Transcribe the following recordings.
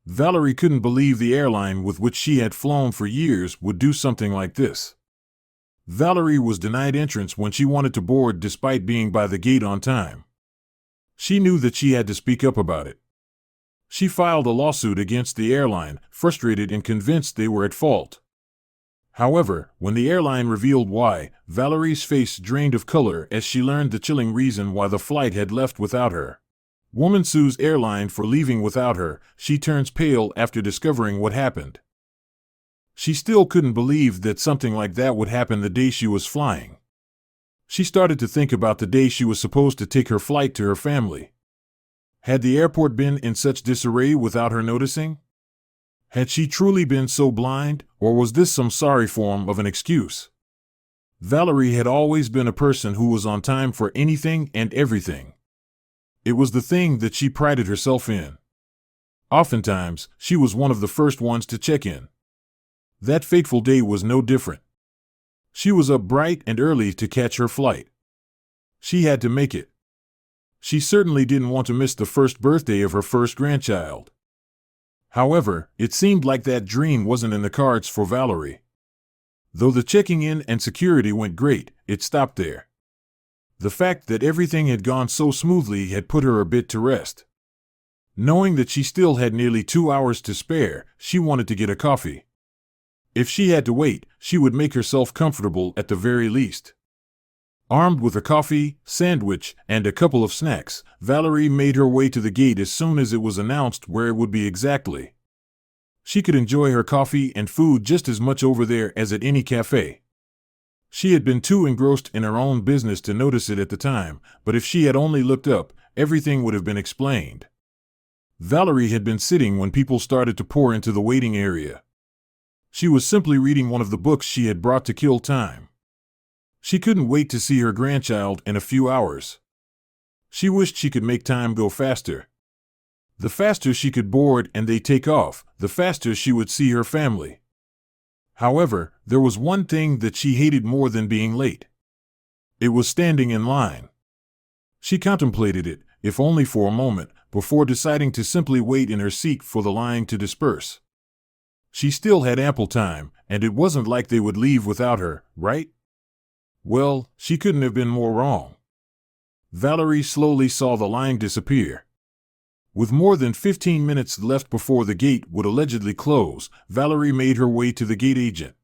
Valerie couldn't believe the airline with which she had flown for years would do something like this. Valerie was denied entrance when she wanted to board despite being by the gate on time. She knew that she had to speak up about it. She filed a lawsuit against the airline, frustrated and convinced they were at fault. However, when the airline revealed why, Valerie's face drained of color as she learned the chilling reason why the flight had left without her. Woman sues airline for leaving without her. She turns pale after discovering what happened. She still couldn't believe that something like that would happen the day she was flying. She started to think about the day she was supposed to take her flight to her family. Had the airport been in such disarray without her noticing? Had she truly been so blind, or was this some sorry form of an excuse? Valerie had always been a person who was on time for anything and everything. It was the thing that she prided herself in. Oftentimes, she was one of the first ones to check in. That fateful day was no different. She was up bright and early to catch her flight. She had to make it. She certainly didn't want to miss the first birthday of her first grandchild. However, it seemed like that dream wasn't in the cards for Valerie. Though the checking in and security went great, it stopped there. The fact that everything had gone so smoothly had put her a bit to rest. Knowing that she still had nearly 2 hours to spare, she wanted to get a coffee. If she had to wait, she would make herself comfortable at the very least. Armed with a coffee, sandwich, and a couple of snacks, Valerie made her way to the gate as soon as it was announced where it would be exactly. She could enjoy her coffee and food just as much over there as at any cafe. She had been too engrossed in her own business to notice it at the time, but if she had only looked up, everything would have been explained. Valerie had been sitting when people started to pour into the waiting area. She was simply reading one of the books she had brought to kill time. She couldn't wait to see her grandchild in a few hours. She wished she could make time go faster. The faster she could board and they take off, the faster she would see her family. However, there was one thing that she hated more than being late. It was standing in line. She contemplated it, if only for a moment, before deciding to simply wait in her seat for the line to disperse. She still had ample time, and it wasn't like they would leave without her, right? Well, she couldn't have been more wrong. Valerie slowly saw the line disappear. With more than 15 minutes left before the gate would allegedly close, Valerie made her way to the gate agent.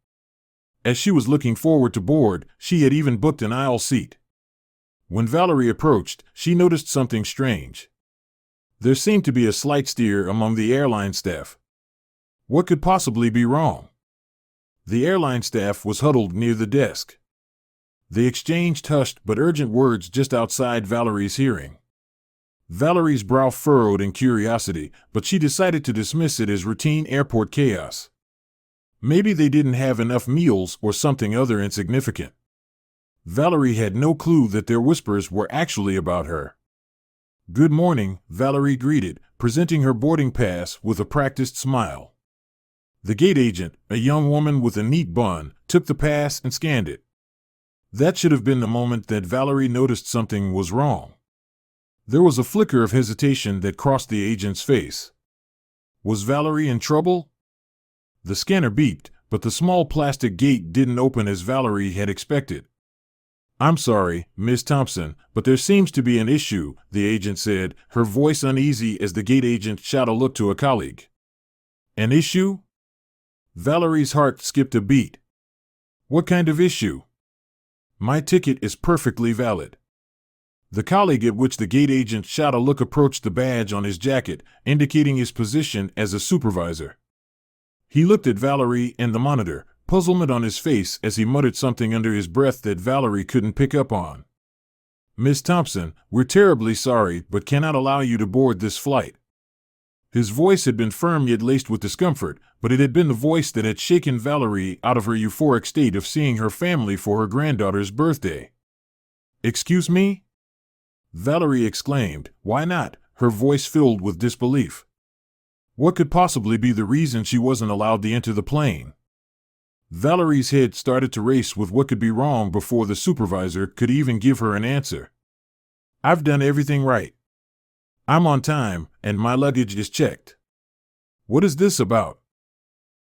As she was looking forward to board, she had even booked an aisle seat. When Valerie approached, she noticed something strange. There seemed to be a slight stir among the airline staff. What could possibly be wrong? The airline staff was huddled near the desk. They exchanged hushed but urgent words just outside Valerie's hearing. Valerie's brow furrowed in curiosity, but she decided to dismiss it as routine airport chaos. Maybe they didn't have enough meals or something other insignificant. Valerie had no clue that their whispers were actually about her. "Good morning," Valerie greeted, presenting her boarding pass with a practiced smile. The gate agent, a young woman with a neat bun, took the pass and scanned it. That should have been the moment that Valerie noticed something was wrong. There was a flicker of hesitation that crossed the agent's face. Was Valerie in trouble? The scanner beeped, but the small plastic gate didn't open as Valerie had expected. "I'm sorry, Miss Thompson, but there seems to be an issue," the agent said, her voice uneasy as the gate agent shot a look to a colleague. "An issue?" Valerie's heart skipped a beat. "What kind of issue?" "My ticket is perfectly valid." The colleague at which the gate agent shot a look approached the badge on his jacket, indicating his position as a supervisor. He looked at Valerie and the monitor, puzzlement on his face as he muttered something under his breath that Valerie couldn't pick up on. "Miss Thompson, we're terribly sorry but cannot allow you to board this flight." His voice had been firm yet laced with discomfort, but it had been the voice that had shaken Valerie out of her euphoric state of seeing her family for her granddaughter's birthday. "Excuse me?" Valerie exclaimed. "Why not?" her voice filled with disbelief. What could possibly be the reason she wasn't allowed to enter the plane? Valerie's head started to race with what could be wrong before the supervisor could even give her an answer. "I've done everything right. I'm on time, and my luggage is checked." What is this about?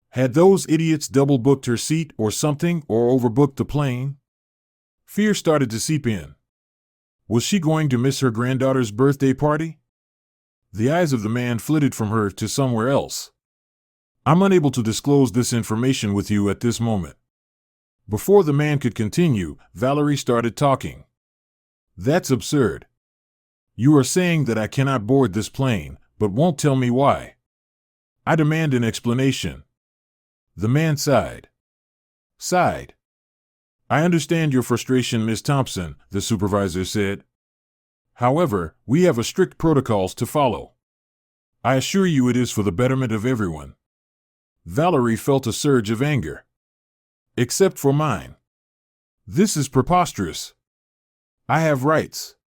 Had those idiots double-booked her seat or something, or overbooked the plane? Fear started to seep in. Was she going to miss her granddaughter's birthday party? The eyes of the man flitted from her to somewhere else. I'm unable to disclose this information with you at this moment. Before the man could continue, Valerie started talking. That's absurd. You are saying that I cannot board this plane, but won't tell me why. I demand an explanation. The man sighed. Sighed. I understand your frustration, Miss Thompson, the supervisor said. However, we have strict protocols to follow. I assure you it is for the betterment of everyone. Valerie felt a surge of anger. Except for mine. This is preposterous. I have rights.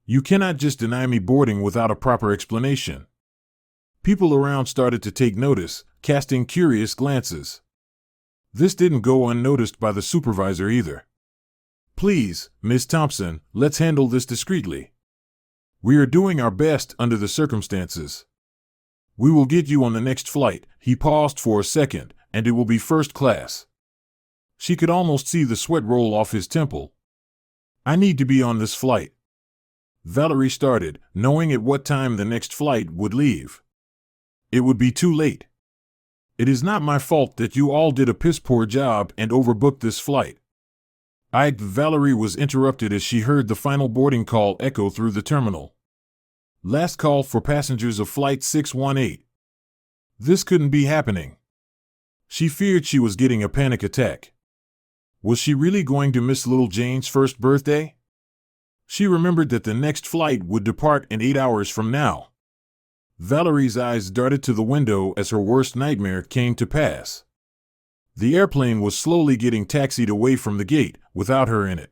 You cannot just deny me boarding without a proper explanation. People around started to take notice, casting curious glances. This didn't go unnoticed by the supervisor either. Please, Miss Thompson, let's handle this discreetly. We are doing our best under the circumstances. We will get you on the next flight. He paused for a second, and it will be first class. She could almost see the sweat roll off his temple. I need to be on this flight. Valerie started, knowing at what time the next flight would leave. It would be too late. It is not my fault that you all did a piss-poor job and overbooked this flight. Valerie was interrupted as she heard the final boarding call echo through the terminal. Last call for passengers of Flight 618. This couldn't be happening. She feared she was getting a panic attack. Was she really going to miss little Jane's first birthday? She remembered that the next flight would depart in 8 hours from now. Valerie's eyes darted to the window as her worst nightmare came to pass. The airplane was slowly getting taxied away from the gate, without her in it.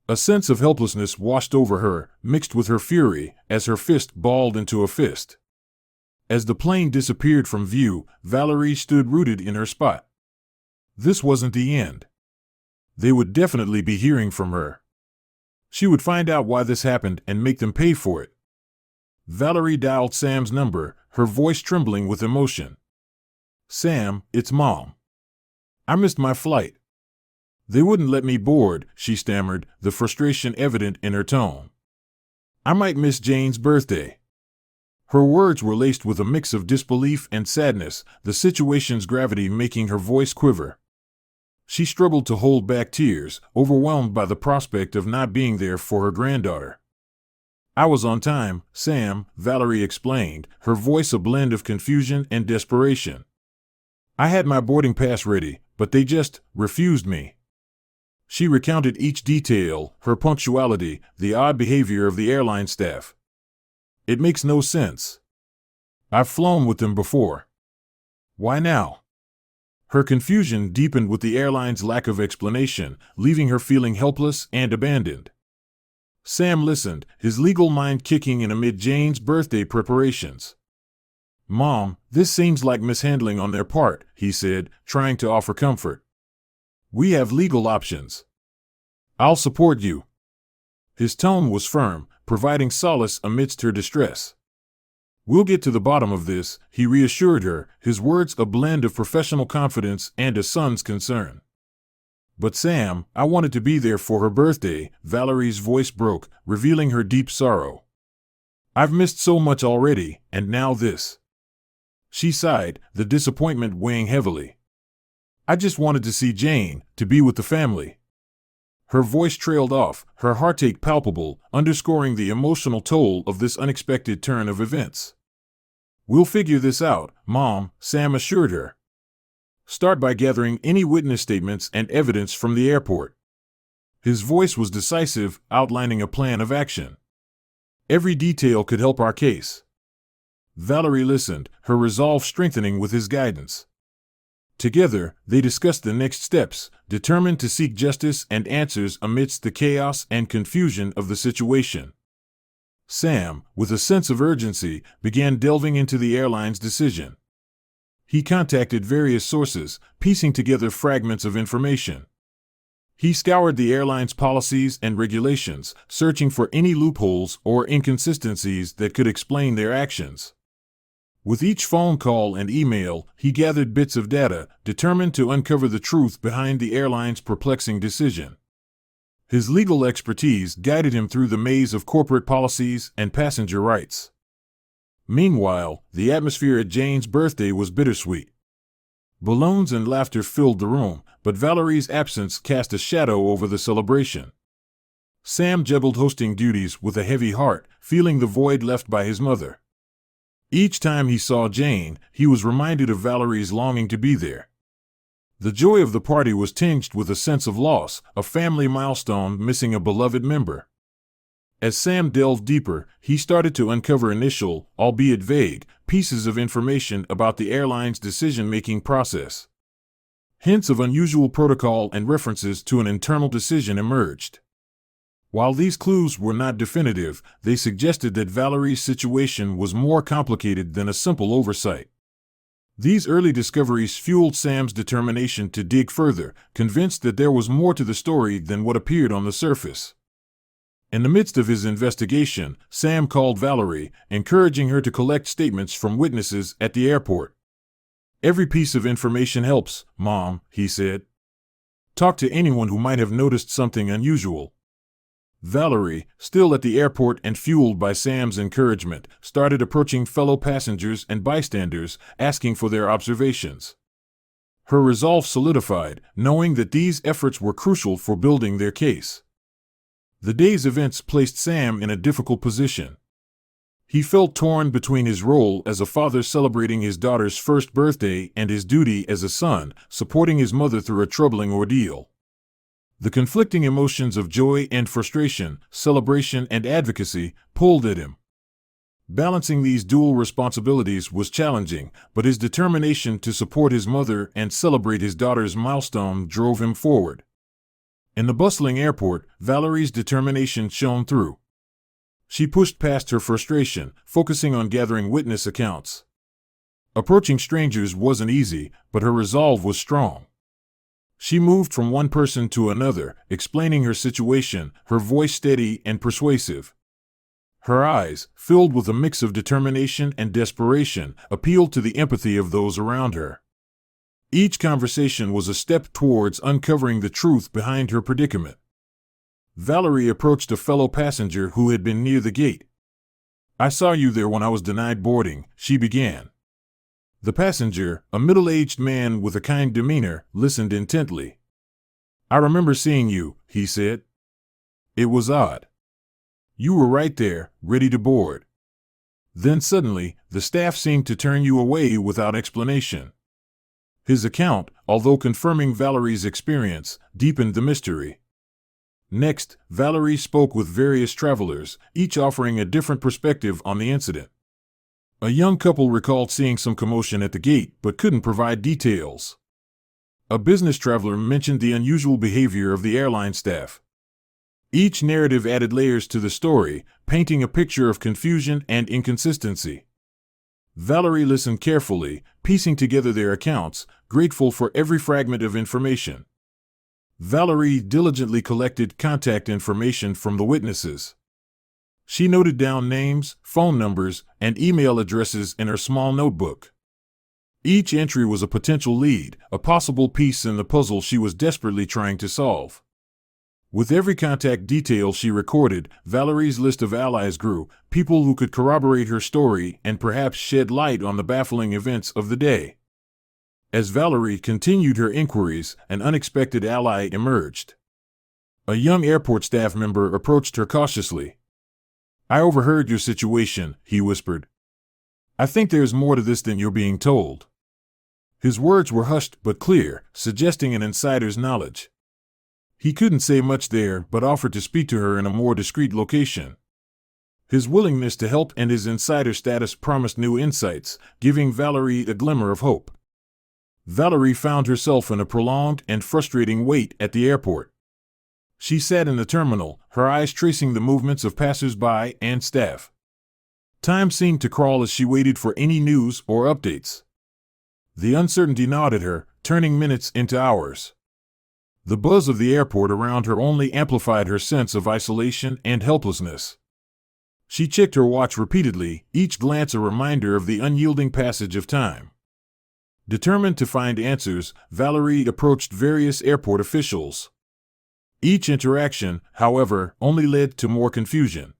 A sense of helplessness washed over her, mixed with her fury, as her fist balled into a fist. As the plane disappeared from view, Valerie stood rooted in her spot. This wasn't the end. They would definitely be hearing from her. She would find out why this happened and make them pay for it. Valerie dialed Sam's number, her voice trembling with emotion. Sam, it's Mom. I missed my flight. They wouldn't let me board, she stammered, the frustration evident in her tone. I might miss Jane's birthday. Her words were laced with a mix of disbelief and sadness, the situation's gravity making her voice quiver. She struggled to hold back tears, overwhelmed by the prospect of not being there for her granddaughter. I was on time, Sam, Valerie explained, her voice a blend of confusion and desperation. I had my boarding pass ready, but they just refused me. She recounted each detail, her punctuality, the odd behavior of the airline staff. It makes no sense. I've flown with them before. Why now? Her confusion deepened with the airline's lack of explanation, leaving her feeling helpless and abandoned. Sam listened, his legal mind kicking in amid Jane's birthday preparations. Mom, this seems like mishandling on their part, he said, trying to offer comfort. We have legal options. I'll support you. His tone was firm, providing solace amidst her distress. We'll get to the bottom of this, he reassured her, his words a blend of professional confidence and a son's concern. But Sam, I wanted to be there for her birthday, Valerie's voice broke, revealing her deep sorrow. I've missed so much already, and now this. She sighed, the disappointment weighing heavily. I just wanted to see Jane, to be with the family. Her voice trailed off, her heartache palpable, underscoring the emotional toll of this unexpected turn of events. We'll figure this out, Mom, Sam assured her. Start by gathering any witness statements and evidence from the airport. His voice was decisive, outlining a plan of action. Every detail could help our case. Valerie listened, her resolve strengthening with his guidance. Together, they discussed the next steps, determined to seek justice and answers amidst the chaos and confusion of the situation. Sam, with a sense of urgency, began delving into the airline's decision. He contacted various sources, piecing together fragments of information. He scoured the airline's policies and regulations, searching for any loopholes or inconsistencies that could explain their actions. With each phone call and email, he gathered bits of data, determined to uncover the truth behind the airline's perplexing decision. His legal expertise guided him through the maze of corporate policies and passenger rights. Meanwhile, the atmosphere at Jane's birthday was bittersweet. Balloons and laughter filled the room, but Valerie's absence cast a shadow over the celebration. Sam juggled hosting duties with a heavy heart, feeling the void left by his mother. Each time he saw Jane, he was reminded of Valerie's longing to be there. The joy of the party was tinged with a sense of loss, a family milestone missing a beloved member. As Sam delved deeper, he started to uncover initial, albeit vague, pieces of information about the airline's decision-making process. Hints of unusual protocol and references to an internal decision emerged. While these clues were not definitive, they suggested that Valerie's situation was more complicated than a simple oversight. These early discoveries fueled Sam's determination to dig further, convinced that there was more to the story than what appeared on the surface. In the midst of his investigation, Sam called Valerie, encouraging her to collect statements from witnesses at the airport. "Every piece of information helps, Mom," he said. "Talk to anyone who might have noticed something unusual." Valerie, still at the airport and fueled by Sam's encouragement, started approaching fellow passengers and bystanders, asking for their observations. Her resolve solidified, knowing that these efforts were crucial for building their case. The day's events placed Sam in a difficult position. He felt torn between his role as a father celebrating his daughter's first birthday and his duty as a son, supporting his mother through a troubling ordeal. The conflicting emotions of joy and frustration, celebration and advocacy, pulled at him. Balancing these dual responsibilities was challenging, but his determination to support his mother and celebrate his daughter's milestone drove him forward. In the bustling airport, Valerie's determination shone through. She pushed past her frustration, focusing on gathering witness accounts. Approaching strangers wasn't easy, but her resolve was strong. She moved from one person to another, explaining her situation, her voice steady and persuasive. Her eyes, filled with a mix of determination and desperation, appealed to the empathy of those around her. Each conversation was a step towards uncovering the truth behind her predicament. Valerie approached a fellow passenger who had been near the gate. "I saw you there when I was denied boarding," she began. The passenger, a middle-aged man with a kind demeanor, listened intently. "I remember seeing you," he said. "It was odd. You were right there, ready to board. Then suddenly, the staff seemed to turn you away without explanation." His account, although confirming Valerie's experience, deepened the mystery. Next, Valerie spoke with various travelers, each offering a different perspective on the incident. A young couple recalled seeing some commotion at the gate but couldn't provide details. A business traveler mentioned the unusual behavior of the airline staff. Each narrative added layers to the story, painting a picture of confusion and inconsistency. Valerie listened carefully, piecing together their accounts, grateful for every fragment of information. Valerie diligently collected contact information from the witnesses. She noted down names, phone numbers, and email addresses in her small notebook. Each entry was a potential lead, a possible piece in the puzzle she was desperately trying to solve. With every contact detail she recorded, Valerie's list of allies grew, people who could corroborate her story and perhaps shed light on the baffling events of the day. As Valerie continued her inquiries, an unexpected ally emerged. A young airport staff member approached her cautiously. "I overheard your situation," he whispered. "I think there's more to this than you're being told." His words were hushed but clear, suggesting an insider's knowledge. He couldn't say much there, but offered to speak to her in a more discreet location. His willingness to help and his insider status promised new insights, giving Valerie a glimmer of hope. Valerie found herself in a prolonged and frustrating wait at the airport. She sat in the terminal, her eyes tracing the movements of passers-by and staff. Time seemed to crawl as she waited for any news or updates. The uncertainty gnawed at her, turning minutes into hours. The buzz of the airport around her only amplified her sense of isolation and helplessness. She checked her watch repeatedly, each glance a reminder of the unyielding passage of time. Determined to find answers, Valerie approached various airport officials. Each interaction, however, only led to more confusion.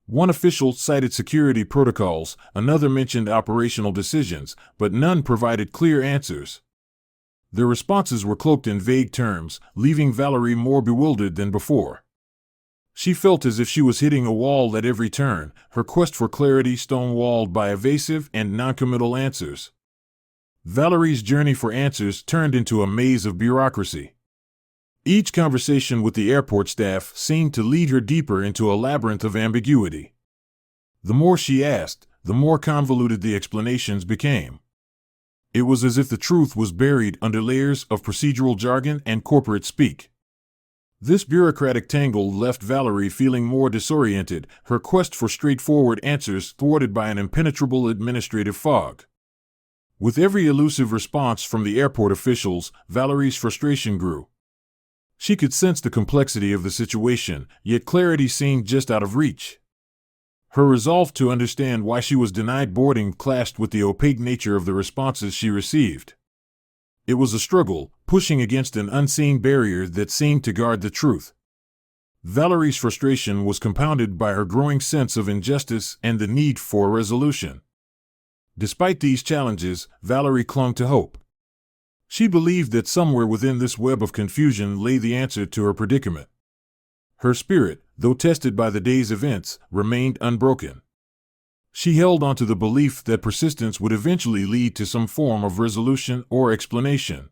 One official cited security protocols, another mentioned operational decisions, but none provided clear answers. Their responses were cloaked in vague terms, leaving Valerie more bewildered than before. She felt as if she was hitting a wall at every turn, her quest for clarity stonewalled by evasive and noncommittal answers. Valerie's journey for answers turned into a maze of bureaucracy. Each conversation with the airport staff seemed to lead her deeper into a labyrinth of ambiguity. The more she asked, the more convoluted the explanations became. It was as if the truth was buried under layers of procedural jargon and corporate speak. This bureaucratic tangle left Valerie feeling more disoriented, her quest for straightforward answers thwarted by an impenetrable administrative fog. With every elusive response from the airport officials, Valerie's frustration grew. She could sense the complexity of the situation, yet clarity seemed just out of reach. Her resolve to understand why she was denied boarding clashed with the opaque nature of the responses she received. It was a struggle, pushing against an unseen barrier that seemed to guard the truth. Valerie's frustration was compounded by her growing sense of injustice and the need for a resolution. Despite these challenges, Valerie clung to hope. She believed that somewhere within this web of confusion lay the answer to her predicament. Her spirit, though tested by the day's events, remained unbroken. She held on to the belief that persistence would eventually lead to some form of resolution or explanation.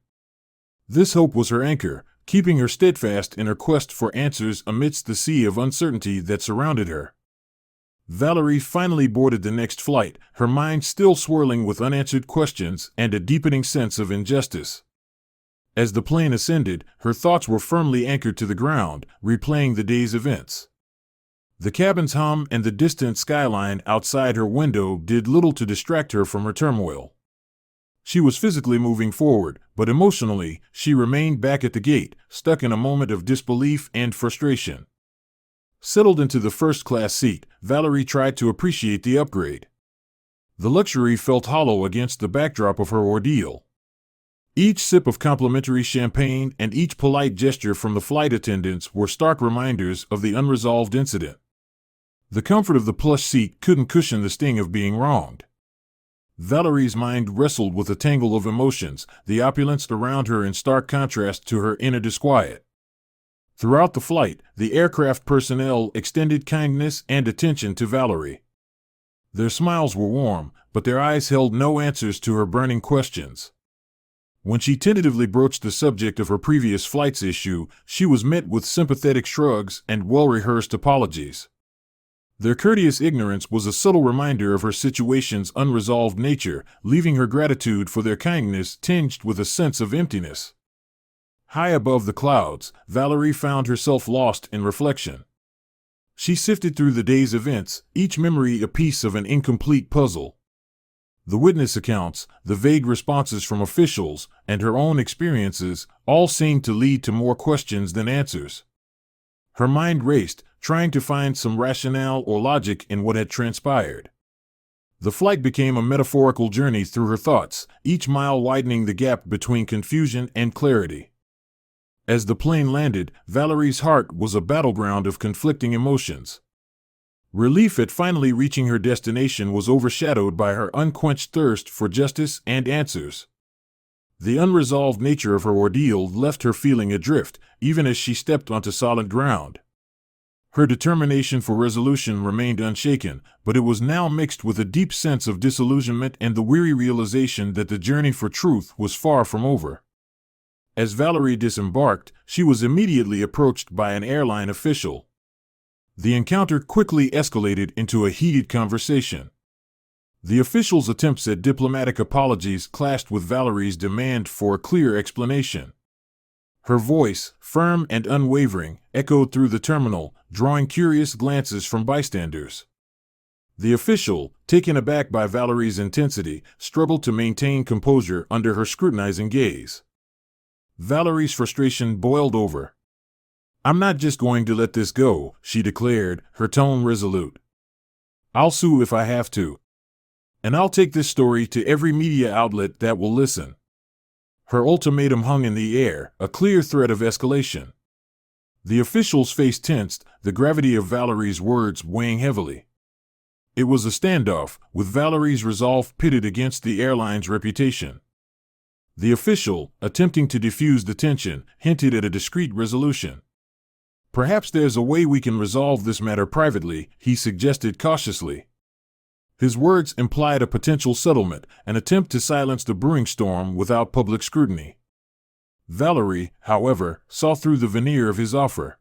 This hope was her anchor, keeping her steadfast in her quest for answers amidst the sea of uncertainty that surrounded her. Valerie finally boarded the next flight, her mind still swirling with unanswered questions and a deepening sense of injustice. As the plane ascended, her thoughts were firmly anchored to the ground, replaying the day's events. The cabin's hum and the distant skyline outside her window did little to distract her from her turmoil. She was physically moving forward, but emotionally, she remained back at the gate, stuck in a moment of disbelief and frustration. Settled into the first-class seat, Valerie tried to appreciate the upgrade. The luxury felt hollow against the backdrop of her ordeal. Each sip of complimentary champagne and each polite gesture from the flight attendants were stark reminders of the unresolved incident. The comfort of the plush seat couldn't cushion the sting of being wronged. Valerie's mind wrestled with a tangle of emotions, the opulence around her in stark contrast to her inner disquiet. Throughout the flight, the aircraft personnel extended kindness and attention to Valerie. Their smiles were warm, but their eyes held no answers to her burning questions. When she tentatively broached the subject of her previous flight's issue, she was met with sympathetic shrugs and well-rehearsed apologies. Their courteous ignorance was a subtle reminder of her situation's unresolved nature, leaving her gratitude for their kindness tinged with a sense of emptiness. High above the clouds, Valerie found herself lost in reflection. She sifted through the day's events, each memory a piece of an incomplete puzzle. The witness accounts, the vague responses from officials, and her own experiences all seemed to lead to more questions than answers. Her mind raced, trying to find some rationale or logic in what had transpired. The flight became a metaphorical journey through her thoughts, each mile widening the gap between confusion and clarity. As the plane landed, Valerie's heart was a battleground of conflicting emotions. Relief at finally reaching her destination was overshadowed by her unquenched thirst for justice and answers. The unresolved nature of her ordeal left her feeling adrift, even as she stepped onto solid ground. Her determination for resolution remained unshaken, but it was now mixed with a deep sense of disillusionment and the weary realization that the journey for truth was far from over. As Valerie disembarked, she was immediately approached by an airline official. The encounter quickly escalated into a heated conversation. The official's attempts at diplomatic apologies clashed with Valerie's demand for a clear explanation. Her voice, firm and unwavering, echoed through the terminal, drawing curious glances from bystanders. The official, taken aback by Valerie's intensity, struggled to maintain composure under her scrutinizing gaze. Valerie's frustration boiled over. "I'm not just going to let this go," she declared, her tone resolute. I'll sue if I have to. And I'll take this story to every media outlet that will listen. Her ultimatum hung in the air, a clear threat of escalation. The officials' face tensed, the gravity of Valerie's words weighing heavily. It was a standoff, with Valerie's resolve pitted against the airline's reputation. The official, attempting to diffuse the tension, hinted at a discreet resolution. Perhaps there's a way we can resolve this matter privately, he suggested cautiously. His words implied a potential settlement, an attempt to silence the brewing storm without public scrutiny. Valerie, however, saw through the veneer of his offer.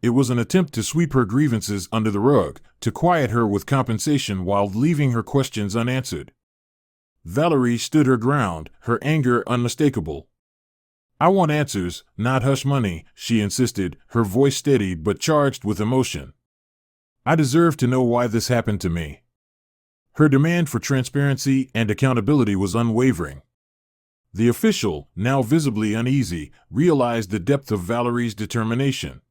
It was an attempt to sweep her grievances under the rug, to quiet her with compensation while leaving her questions unanswered. Valerie stood her ground, her anger unmistakable. I want answers, not hush money, she insisted, her voice steady but charged with emotion. I deserve to know why this happened to me. Her demand for transparency and accountability was unwavering. The official, now visibly uneasy, realized the depth of Valerie's determination.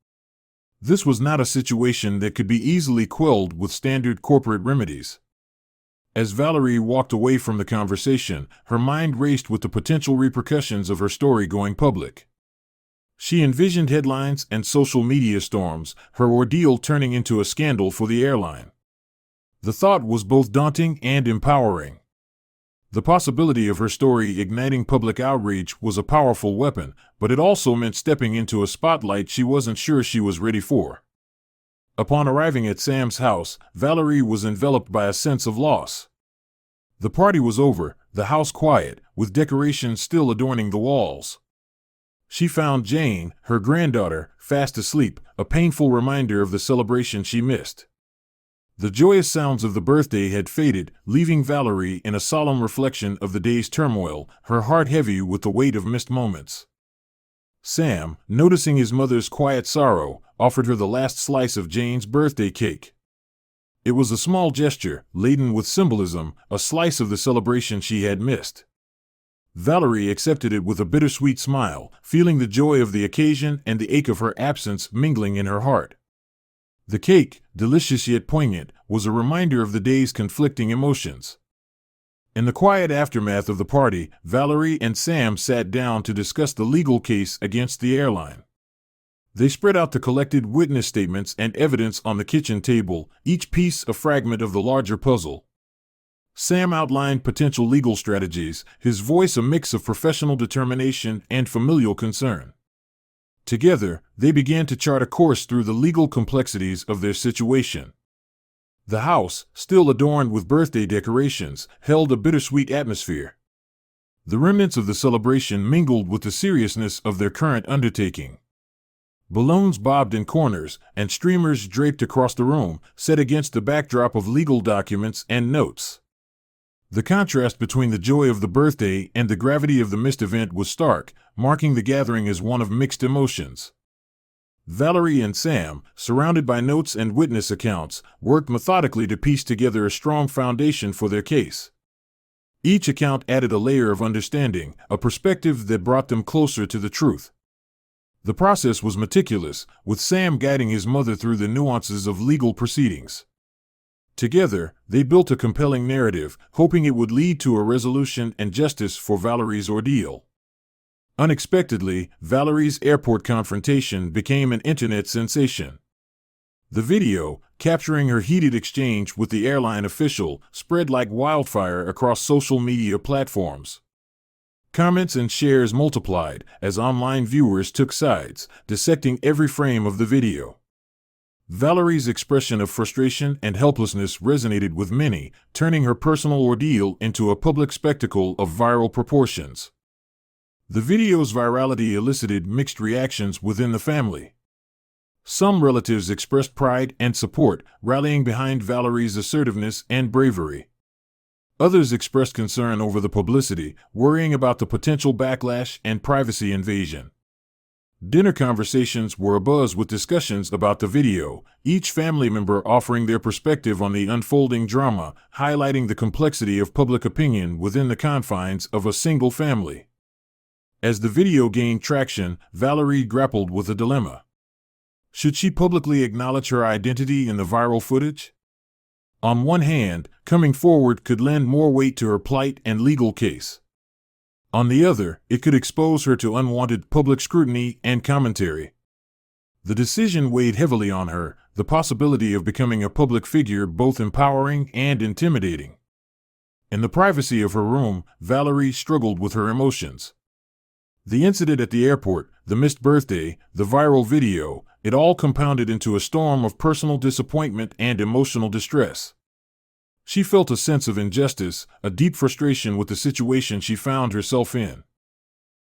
This was not a situation that could be easily quelled with standard corporate remedies. As Valerie walked away from the conversation, her mind raced with the potential repercussions of her story going public. She envisioned headlines and social media storms, her ordeal turning into a scandal for the airline. The thought was both daunting and empowering. The possibility of her story igniting public outrage was a powerful weapon, but it also meant stepping into a spotlight she wasn't sure she was ready for. Upon arriving at Sam's house, Valerie was enveloped by a sense of loss. The party was over, the house quiet, with decorations still adorning the walls. She found Jane, her granddaughter, fast asleep, a painful reminder of the celebration she missed. The joyous sounds of the birthday had faded, leaving Valerie in a solemn reflection of the day's turmoil, her heart heavy with the weight of missed moments. Sam, noticing his mother's quiet sorrow, offered her the last slice of Jane's birthday cake. It was a small gesture, laden with symbolism, a slice of the celebration she had missed. Valerie accepted it with a bittersweet smile, feeling the joy of the occasion and the ache of her absence mingling in her heart. The cake, delicious yet poignant, was a reminder of the day's conflicting emotions. In the quiet aftermath of the party, Valerie and Sam sat down to discuss the legal case against the airline. They spread out the collected witness statements and evidence on the kitchen table, each piece a fragment of the larger puzzle. Sam outlined potential legal strategies, his voice a mix of professional determination and familial concern. Together, they began to chart a course through the legal complexities of their situation. The house, still adorned with birthday decorations, held a bittersweet atmosphere. The remnants of the celebration mingled with the seriousness of their current undertaking. Balloons bobbed in corners, and streamers draped across the room, set against the backdrop of legal documents and notes. The contrast between the joy of the birthday and the gravity of the missed event was stark, marking the gathering as one of mixed emotions. Valerie and Sam, surrounded by notes and witness accounts, worked methodically to piece together a strong foundation for their case. Each account added a layer of understanding, a perspective that brought them closer to the truth. The process was meticulous, with Sam guiding his mother through the nuances of legal proceedings. Together, they built a compelling narrative, hoping it would lead to a resolution and justice for Valerie's ordeal. Unexpectedly, Valerie's airport confrontation became an internet sensation. The video, capturing her heated exchange with the airline official, spread like wildfire across social media platforms. Comments and shares multiplied as online viewers took sides, dissecting every frame of the video. Valerie's expression of frustration and helplessness resonated with many, turning her personal ordeal into a public spectacle of viral proportions. The video's virality elicited mixed reactions within the family. Some relatives expressed pride and support, rallying behind Valerie's assertiveness and bravery. Others expressed concern over the publicity, worrying about the potential backlash and privacy invasion. Dinner conversations were abuzz with discussions about the video, each family member offering their perspective on the unfolding drama, highlighting the complexity of public opinion within the confines of a single family. As the video gained traction, Valerie grappled with a dilemma. Should she publicly acknowledge her identity in the viral footage? On one hand, coming forward could lend more weight to her plight and legal case. On the other, it could expose her to unwanted public scrutiny and commentary. The decision weighed heavily on her, the possibility of becoming a public figure both empowering and intimidating. In the privacy of her room, Valerie struggled with her emotions. The incident at the airport, the missed birthday, the viral video, it all compounded into a storm of personal disappointment and emotional distress. She felt a sense of injustice, a deep frustration with the situation she found herself in.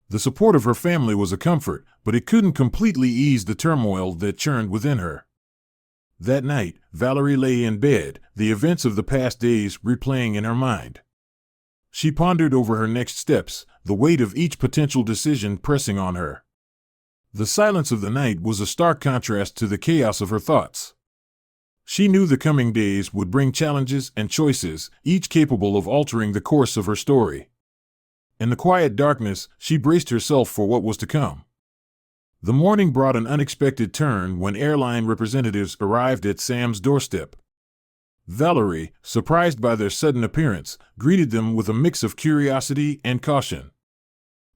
The support of her family was a comfort, but it couldn't completely ease the turmoil that churned within her. That night, Valerie lay in bed, the events of the past days replaying in her mind. She pondered over her next steps, the weight of each potential decision pressing on her. The silence of the night was a stark contrast to the chaos of her thoughts. She knew the coming days would bring challenges and choices, each capable of altering the course of her story. In the quiet darkness, she braced herself for what was to come. The morning brought an unexpected turn when airline representatives arrived at Sam's doorstep. Valerie, surprised by their sudden appearance, greeted them with a mix of curiosity and caution.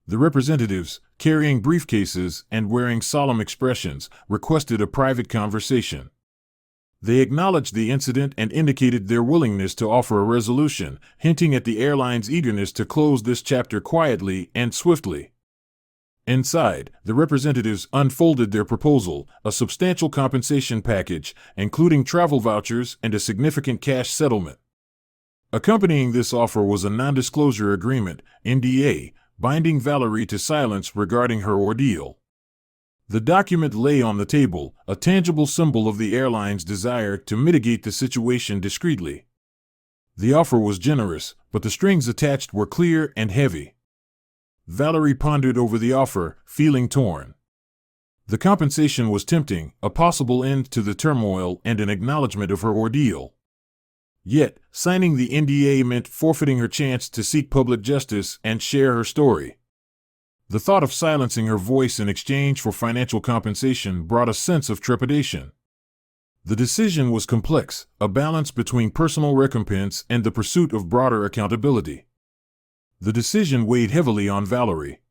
The representatives, carrying briefcases and wearing solemn expressions, requested a private conversation. They acknowledged the incident and indicated their willingness to offer a resolution, hinting at the airline's eagerness to close this chapter quietly and swiftly. Inside, the representatives unfolded their proposal, a substantial compensation package, including travel vouchers and a significant cash settlement. Accompanying this offer was a non-disclosure agreement, NDA, binding Valerie to silence regarding her ordeal. The document lay on the table, a tangible symbol of the airline's desire to mitigate the situation discreetly. The offer was generous, but the strings attached were clear and heavy. Valerie pondered over the offer, feeling torn. The compensation was tempting, a possible end to the turmoil and an acknowledgement of her ordeal. Yet, signing the NDA meant forfeiting her chance to seek public justice and share her story. The thought of silencing her voice in exchange for financial compensation brought a sense of trepidation. The decision was complex, a balance between personal recompense and the pursuit of broader accountability. The decision weighed heavily on Valerie.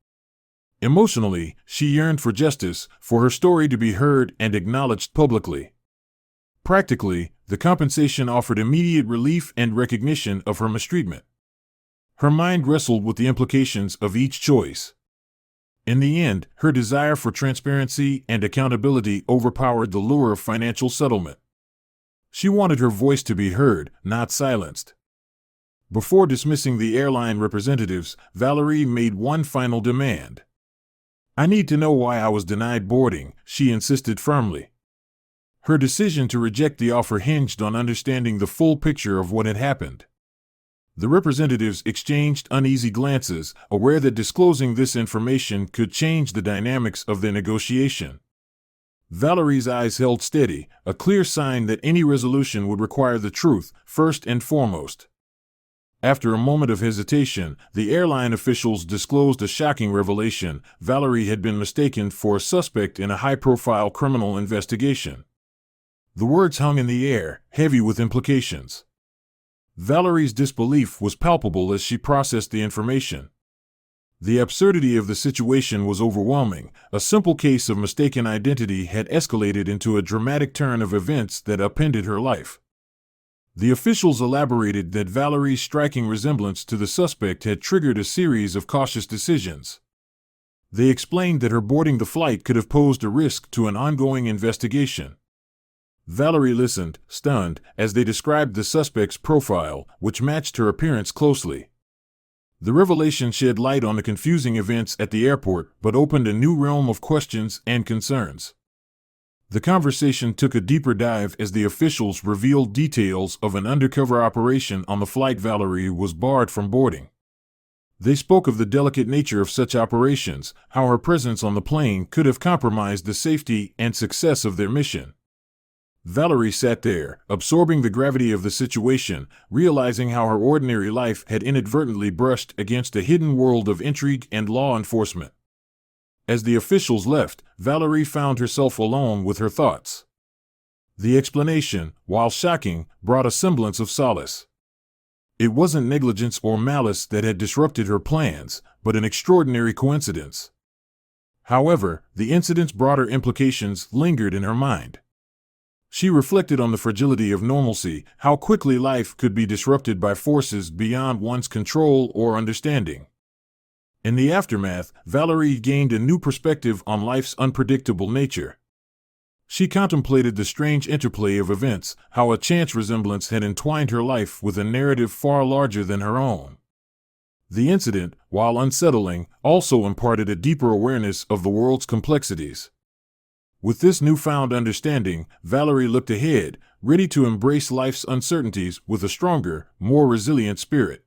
Emotionally, she yearned for justice, for her story to be heard and acknowledged publicly. Practically, the compensation offered immediate relief and recognition of her mistreatment. Her mind wrestled with the implications of each choice. In the end, her desire for transparency and accountability overpowered the lure of financial settlement. She wanted her voice to be heard, not silenced. Before dismissing the airline representatives, Valerie made one final demand. "I need to know why I was denied boarding," she insisted firmly. Her decision to reject the offer hinged on understanding the full picture of what had happened. The representatives exchanged uneasy glances, aware that disclosing this information could change the dynamics of their negotiation. Valerie's eyes held steady, a clear sign that any resolution would require the truth, first and foremost. After a moment of hesitation, the airline officials disclosed a shocking revelation: Valerie had been mistaken for a suspect in a high-profile criminal investigation. The words hung in the air, heavy with implications. Valerie's disbelief was palpable as she processed the information. The absurdity of the situation was overwhelming. A simple case of mistaken identity had escalated into a dramatic turn of events that upended her life. The officials elaborated that Valerie's striking resemblance to the suspect had triggered a series of cautious decisions. They explained that her boarding the flight could have posed a risk to an ongoing investigation. Valerie listened, stunned, as they described the suspect's profile, which matched her appearance closely. The revelation shed light on the confusing events at the airport, but opened a new realm of questions and concerns. The conversation took a deeper dive as the officials revealed details of an undercover operation on the flight Valerie was barred from boarding. They spoke of the delicate nature of such operations, how her presence on the plane could have compromised the safety and success of their mission. Valerie sat there, absorbing the gravity of the situation, realizing how her ordinary life had inadvertently brushed against a hidden world of intrigue and law enforcement. As the officials left, Valerie found herself alone with her thoughts. The explanation, while shocking, brought a semblance of solace. It wasn't negligence or malice that had disrupted her plans, but an extraordinary coincidence. However, the incident's broader implications lingered in her mind. She reflected on the fragility of normalcy, how quickly life could be disrupted by forces beyond one's control or understanding. In the aftermath, Valerie gained a new perspective on life's unpredictable nature. She contemplated the strange interplay of events, how a chance resemblance had entwined her life with a narrative far larger than her own. The incident, while unsettling, also imparted a deeper awareness of the world's complexities. With this newfound understanding, Valerie looked ahead, ready to embrace life's uncertainties with a stronger, more resilient spirit.